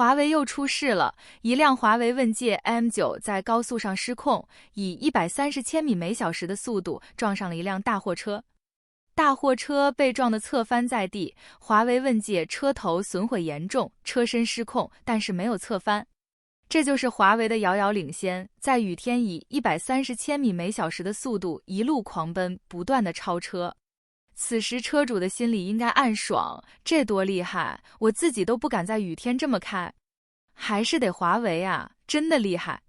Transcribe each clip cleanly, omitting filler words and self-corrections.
华为又出事了，一辆华为问界 M9 在高速上失控，以130千米每小时的速度撞上了一辆大货车。大货车被撞得侧翻在地，华为问界车头损毁严重，车身失控，但是没有侧翻。这就是华为的遥遥领先，在雨天以130千米每小时的速度一路狂奔，不断的超车。此时车主的心里应该暗爽，这多厉害，我自己都不敢在雨天这么开。还是得华为啊，真的厉害。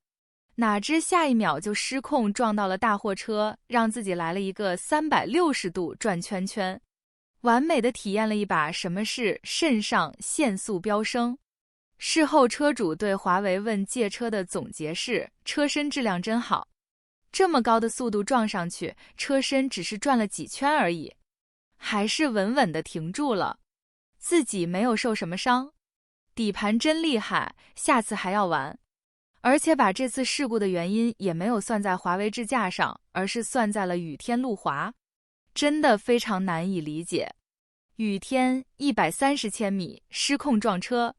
哪知下一秒就失控撞到了大货车，让自己来了一个360度转圈圈，完美的体验了一把什么是肾上腺素飙升。事后车主对华为问界车的总结是：车身质量真好，这么高的速度撞上去，车身只是转了几圈而已，还是稳稳的停住了，自己没有受什么伤。底盘真厉害，下次还要玩。而且把这次事故的原因也没有算在华为智驾上，而是算在了雨天路滑，真的非常难以理解。雨天130千米失控撞车，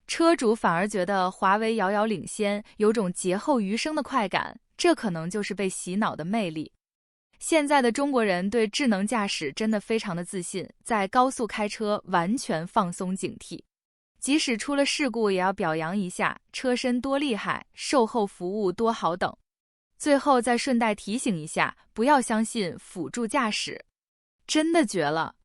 车主反而觉得华为遥遥领先，有种劫后余生的快感，这可能就是被洗脑的魅力。现在的中国人对智能驾驶真的非常的自信，在高速开车完全放松警惕。即使出了事故也要表扬一下，车身多厉害，售后服务多好等。最后再顺带提醒一下，不要相信辅助驾驶，真的绝了。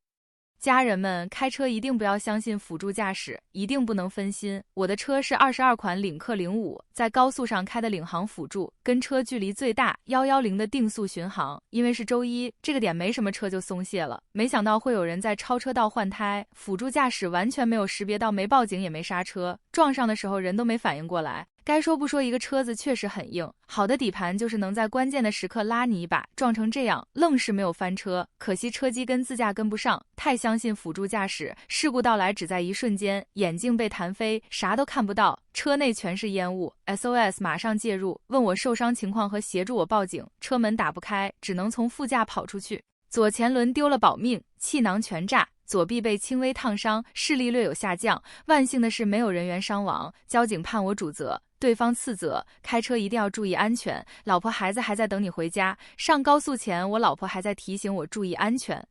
家人们，开车一定不要相信辅助驾驶，一定不能分心。我的车是22款领克05，在高速上开的领航辅助，跟车距离最大110的定速巡航。因为是周一，这个点没什么车就松懈了，没想到会有人在超车道换胎，辅助驾驶完全没有识别到，没报警也没刹车，撞上的时候人都没反应过来。该说不说，一个车子确实很硬，好的底盘就是能在关键的时刻拉你一把，撞成这样愣是没有翻车，可惜车机跟自驾跟不上，太相信辅助驾驶，事故到来只在一瞬间，眼镜被弹飞，啥都看不到，车内全是烟雾， SOS 马上介入，问我受伤情况和协助我报警，车门打不开，只能从副驾跑出去，左前轮丢了保命，气囊全炸，左臂被轻微烫伤，视力略有下降，万幸的是没有人员伤亡，交警判我主责，对方次责，开车一定要注意安全，老婆孩子还在等你回家，上高速前我老婆还在提醒我注意安全。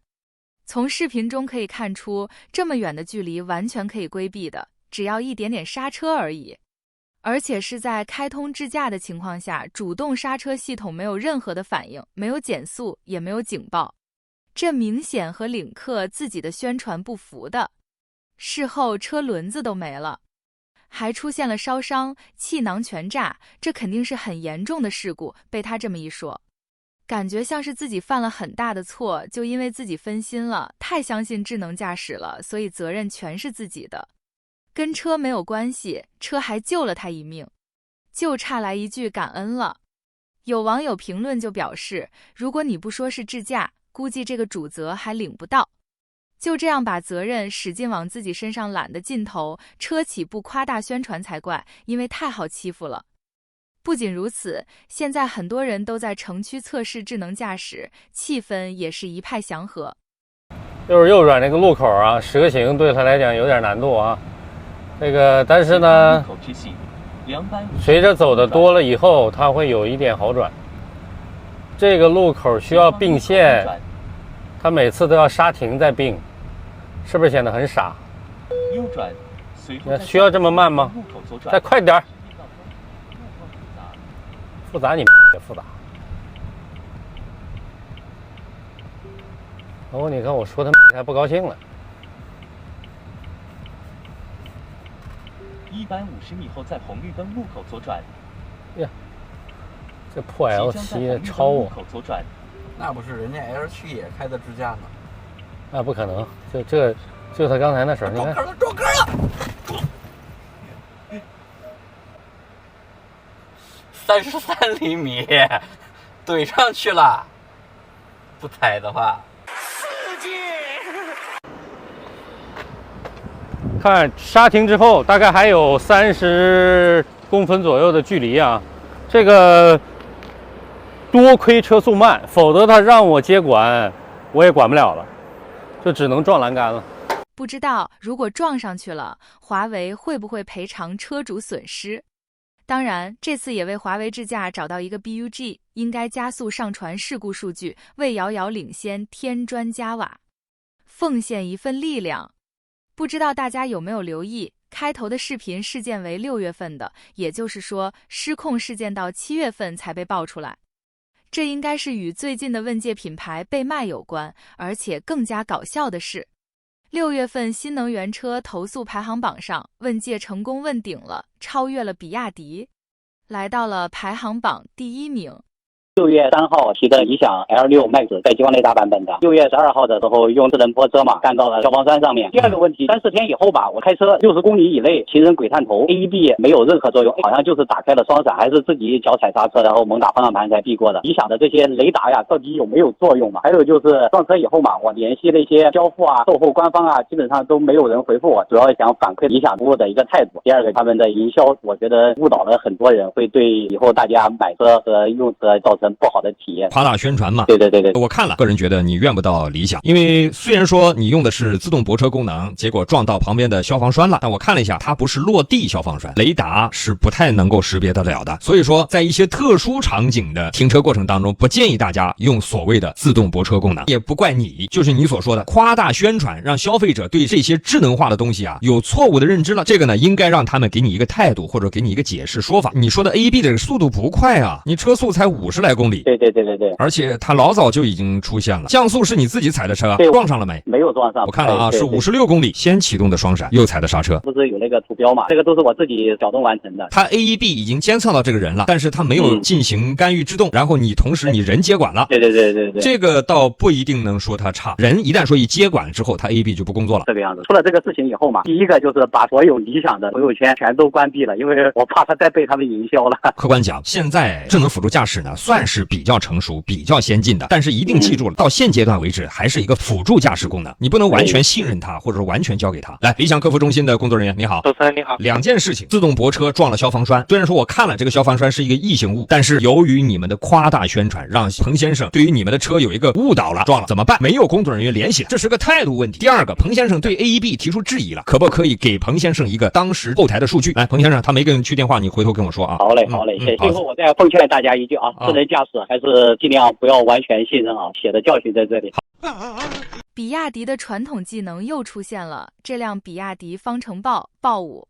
从视频中可以看出，这么远的距离完全可以规避的，只要一点点刹车而已。而且是在开通智驾的情况下，主动刹车系统没有任何的反应，没有减速，也没有警报。这明显和领克自己的宣传不符的。事后车轮子都没了，还出现了烧伤，气囊全炸，这肯定是很严重的事故。被他这么一说，感觉像是自己犯了很大的错，就因为自己分心了，太相信智能驾驶了，所以责任全是自己的，跟车没有关系，车还救了他一命，就差来一句感恩了。有网友评论就表示，如果你不说是智驾，估计这个主责还领不到。就这样把责任使劲往自己身上揽的尽头，车企不夸大宣传才怪，因为太好欺负了。不仅如此，现在很多人都在城区测试智能驾驶，气氛也是一派祥和。就是右转这个路口啊，蛇行对他来讲有点难度啊。这个但是呢，随着走的多了以后，它会有一点好转。这个路口需要并线，他每次都要刹停再并，是不是显得很傻？右转，需要这么慢吗？再快点儿！复杂你也复杂。哦，你看我说他还不高兴了。150米后在红绿灯路口左转。呀，这破 L7 超我！那不是人家 L7也开的智驾呢？那不可能，就他刚才那声，你看。撞坑了！33厘米，怼上去了。不踩的话，刺激！看刹停之后，大概还有30公分左右的距离啊。这个多亏车速慢，否则他让我接管，我也管不了了，就只能撞栏杆了。不知道如果撞上去了，华为会不会赔偿车主损失？当然，这次也为华为智驾找到一个 bug， 应该加速上传事故数据，为遥遥领先添砖加瓦，奉献一份力量。不知道大家有没有留意，开头的视频事件为6月份的，也就是说失控事件到7月份才被爆出来。这应该是与最近的问界品牌被卖有关，而且更加搞笑的是，6月份新能源车投诉排行榜上，问界成功问鼎了，超越了比亚迪，来到了排行榜第1名。6月3号提的理想 L6 Max 带激光雷达版本的，6月12号的时候用智能泊车嘛，干到了消防栓上面。第二个问题，3、4天以后吧，我开车60公里以内，行人鬼探头 AEB 没有任何作用，好像就是打开了双闪，还是自己脚踩刹车，然后猛打方向盘才避过的。理想的这些雷达呀，到底有没有作用嘛？还有就是撞车以后嘛，我联系那些交付啊、售后官方啊，基本上都没有人回复我，主要想反馈理想服务的一个态度。第二个，他们的营销，我觉得误导了很多人，会对以后大家买车和用车造成不好的体验，夸大宣传嘛。对，我看了，个人觉得你怨不到理想，因为虽然说你用的是自动泊车功能，结果撞到旁边的消防栓了，但我看了一下，它不是落地消防栓，雷达是不太能够识别得了的。所以说，在一些特殊场景的停车过程当中，不建议大家用所谓的自动泊车功能。也不怪你，就是你所说的夸大宣传，让消费者对这些智能化的东西啊有错误的认知了。这个呢，应该让他们给你一个态度，或者给你一个解释说法。你说的 AEB 这个速度不快啊，你车速才50来公里。对，而且它老早就已经出现了，降速是你自己踩的车，撞上了没？没有撞上。我看了啊，是56公里先启动的双闪，又踩的刹车。不是有那个图标嘛？这个都是我自己手动完成的。它 AEB 已经监测到这个人了，但是它没有进行干预制动，然后你同时你人接管了。对，这个倒不一定能说它差。人一旦说一接管之后，它 AEB 就不工作了。这个样子。出了这个事情以后嘛，第一个就是把所有理想的朋友圈全都关闭了，因为我怕它再被他们营销了。客观讲，现在智能辅助驾驶呢，算是比较成熟、比较先进的，但是一定记住了，到现阶段为止还是一个辅助驾驶功能，你不能完全信任它，或者说完全交给它。来，理想客服中心的工作人员，你好。主持人你好。2件事情，自动泊车撞了消防栓，虽然说我看了这个消防栓是一个异形物，但是由于你们的夸大宣传，让彭先生对于你们的车有一个误导了，撞了怎么办？没有工作人员联系，这是个态度问题。第二个，彭先生对 AEB 提出质疑了，可不可以给彭先生一个当时后台的数据？来，彭先生他没跟你去电话，你回头跟我说啊。好嘞，谢谢。最后我再奉劝大家一句啊，智能驾驶还是尽量不要完全信任啊，血的教训在这里。比亚迪的传统技能又出现了，这辆比亚迪方程豹豹5，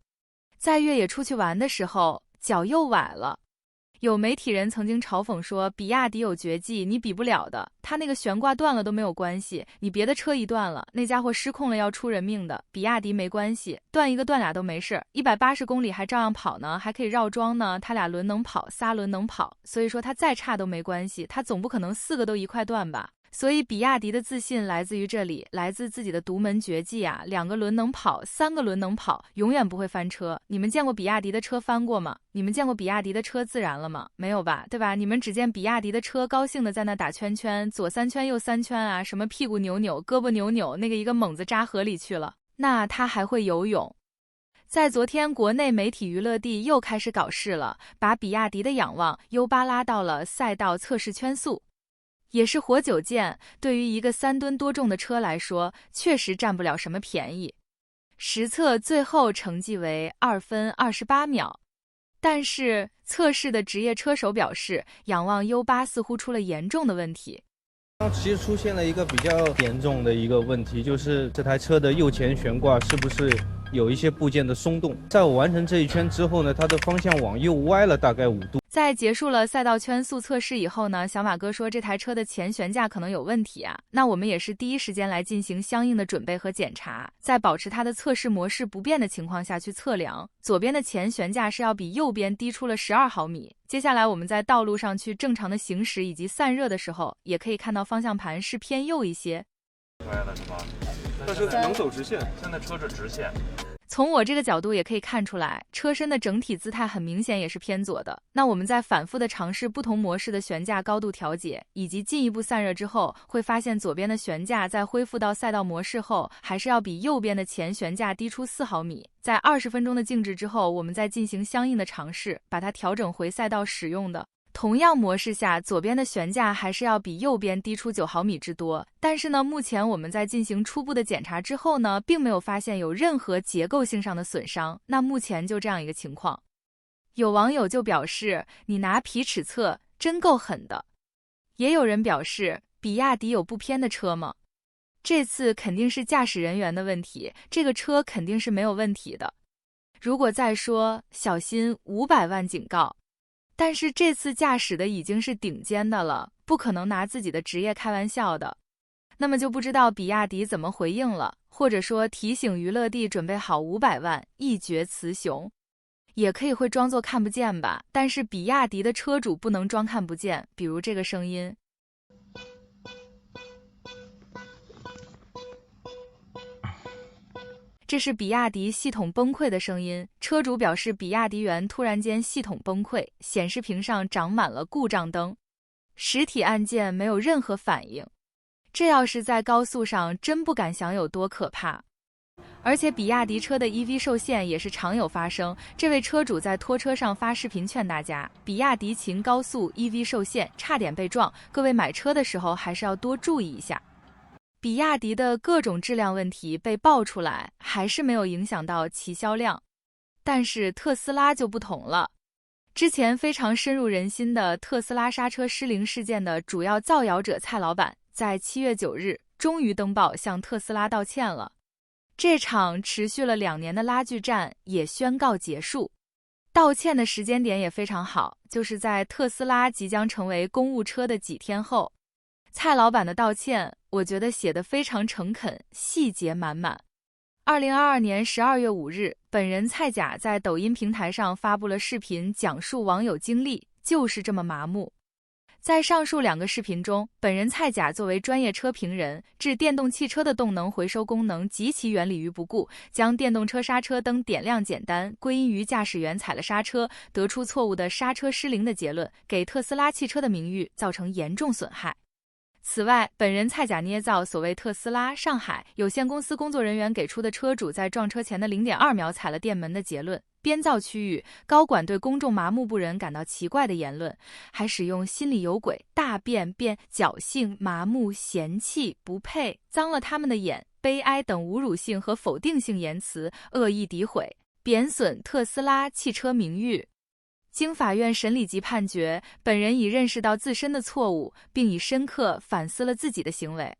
在越野出去玩的时候脚又崴了。有媒体人曾经嘲讽说，比亚迪有绝技，你比不了的，他那个悬挂断了都没有关系，你别的车一断了，那家伙失控了要出人命的，比亚迪没关系，断一个断俩都没事，180公里还照样跑呢，还可以绕桩呢，他俩轮能跑，3轮能跑，所以说他再差都没关系，他总不可能4个都一块断吧。所以比亚迪的自信来自于这里，来自自己的独门绝技啊，2个轮能跑，3个轮能跑，永远不会翻车。你们见过比亚迪的车翻过吗？你们见过比亚迪的车自燃了吗？没有吧，对吧？你们只见比亚迪的车高兴的在那打圈圈，左3圈右3圈啊，什么屁股扭扭，胳膊扭扭，那个一个猛子扎河里去了。那他还会游泳。在昨天，国内媒体娱乐地又开始搞事了，把比亚迪的仰望 U8 拉到了赛道测试圈速。也是活久见，对于一个3吨多重的车来说，确实占不了什么便宜。实测最后成绩为2分28秒，但是测试的职业车手表示，仰望 U8 似乎出了严重的问题。其实出现了一个比较严重的一个问题，就是这台车的右前悬挂是不是有一些部件的松动。在我完成这一圈之后呢，它的方向往右歪了大概5度。在结束了赛道圈速测试以后呢，小马哥说这台车的前悬架可能有问题啊。那我们也是第一时间来进行相应的准备和检查，在保持它的测试模式不变的情况下去测量，左边的前悬架是要比右边低出了12毫米。接下来我们在道路上去正常的行驶以及散热的时候，也可以看到方向盘是偏右一些。但是能走直线，现在车是直线。从我这个角度也可以看出来，车身的整体姿态很明显也是偏左的。那我们在反复的尝试不同模式的悬架高度调节，以及进一步散热之后，会发现左边的悬架在恢复到赛道模式后，还是要比右边的前悬架低出4毫米。在20分钟的静置之后，我们再进行相应的尝试，把它调整回赛道使用的。同样模式下，左边的悬架还是要比右边低出9毫米之多。但是呢，目前我们在进行初步的检查之后呢，并没有发现有任何结构性上的损伤。那目前就这样一个情况。有网友就表示，你拿皮尺测真够狠的。也有人表示，比亚迪有不偏的车吗？这次肯定是驾驶人员的问题，这个车肯定是没有问题的。如果再说，小心500万警告。但是这次驾驶的已经是顶尖的了，不可能拿自己的职业开玩笑的。那么就不知道比亚迪怎么回应了，或者说提醒娱乐帝准备好500万一决雌雄。也可以会装作看不见吧，但是比亚迪的车主不能装看不见，比如这个声音。这是比亚迪系统崩溃的声音，车主表示比亚迪元突然间系统崩溃，显示屏上长满了故障灯，实体按键没有任何反应。这要是在高速上，真不敢想有多可怕。而且比亚迪车的 EV 受限也是常有发生，这位车主在拖车上发视频劝大家，比亚迪秦高速 EV 受限，差点被撞，各位买车的时候还是要多注意一下。比亚迪的各种质量问题被爆出来，还是没有影响到其销量。但是特斯拉就不同了，之前非常深入人心的特斯拉刹车失灵事件的主要造谣者蔡老板，在7月9日终于登报向特斯拉道歉了。这场持续了2年的拉锯战也宣告结束。道歉的时间点也非常好，就是在特斯拉即将成为公务车的几天后。蔡老板的道歉，我觉得写得非常诚恳，细节满满。2022年12月5日，本人蔡甲在抖音平台上发布了视频，讲述网友经历，就是这么麻木。在上述2个视频中，本人蔡甲作为专业车评人，置电动汽车的动能回收功能及其原理于不顾，将电动车刹车灯点亮简单归因于驾驶员踩了刹车，得出错误的刹车失灵的结论，给特斯拉汽车的名誉造成严重损害。此外，本人蔡甲捏造所谓特斯拉上海有限公司工作人员给出的车主在撞车前的0.2秒踩了电门的结论，编造区域高管对公众麻木不仁感到奇怪的言论，还使用心里有鬼、大便便、侥幸、麻木、嫌弃、不配、脏了他们的眼、悲哀等侮辱性和否定性言辞，恶意诋毁，贬损特斯拉汽车名誉。经法院审理及判决，本人已认识到自身的错误，并已深刻反思了自己的行为。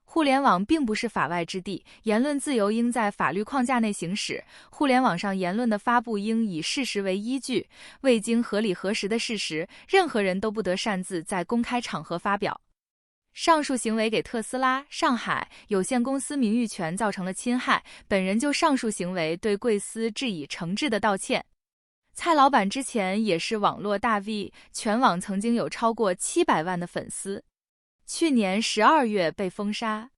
互联网并不是法外之地，言论自由应在法律框架内行使。互联网上言论的发布应以事实为依据，未经合理核实的事实，任何人都不得擅自在公开场合发表。上述行为给特斯拉上海有限公司名誉权造成了侵害，本人就上述行为对贵司致以诚挚的道歉。蔡老板之前也是网络大 V， 全网曾经有超过700万的粉丝。去年12月被封杀，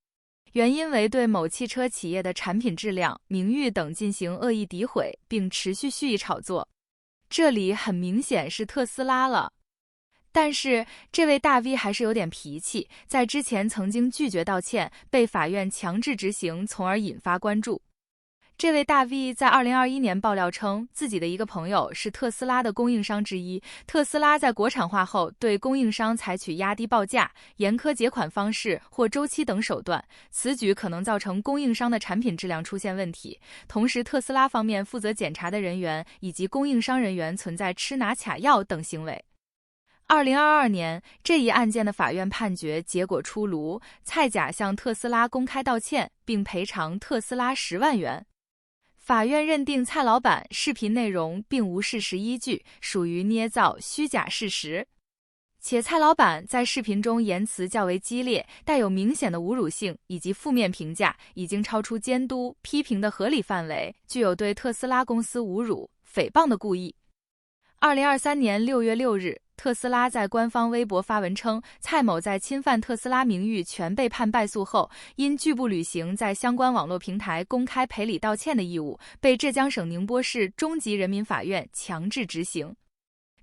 原因为对某汽车企业的产品质量、名誉等进行恶意诋毁，并持续蓄意炒作。这里很明显是特斯拉了。但是这位大 V 还是有点脾气，在之前曾经拒绝道歉，被法院强制执行，从而引发关注。这位大 V 在2021年爆料称，自己的一个朋友是特斯拉的供应商之一。特斯拉在国产化后，对供应商采取压低报价、严苛结款方式或周期等手段，此举可能造成供应商的产品质量出现问题。同时，特斯拉方面负责检查的人员以及供应商人员存在吃拿卡要等行为。2022年，这一案件的法院判决结果出炉，蔡甲向特斯拉公开道歉，并赔偿特斯拉10万元。法院认定蔡老板视频内容并无事实依据，属于捏造虚假事实。且蔡老板在视频中言辞较为激烈，带有明显的侮辱性以及负面评价，已经超出监督批评的合理范围，具有对特斯拉公司侮辱、诽谤的故意。2023年6月6日，特斯拉在官方微博发文称，蔡某在侵犯特斯拉名誉权被判败诉后，因拒不履行在相关网络平台公开赔礼道歉的义务，被浙江省宁波市中级人民法院强制执行。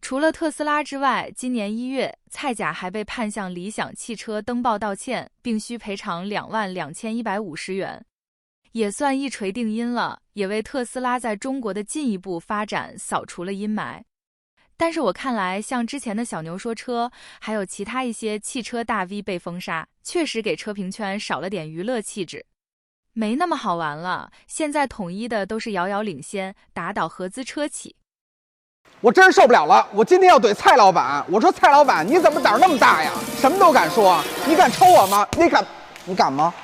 除了特斯拉之外，今年1月，蔡甲还被判向理想汽车登报道歉，并需赔偿22150元，也算一锤定音了，也为特斯拉在中国的进一步发展扫除了阴霾。但是我看来，像之前的小牛说车，还有其他一些汽车大 V 被封杀，确实给车评圈少了点娱乐气质，没那么好玩了。现在统一的都是遥遥领先，打倒合资车企。我真是受不了了！我今天要怼蔡老板。我说蔡老板，你怎么胆儿那么大呀？什么都敢说，你敢抽我吗？你敢吗？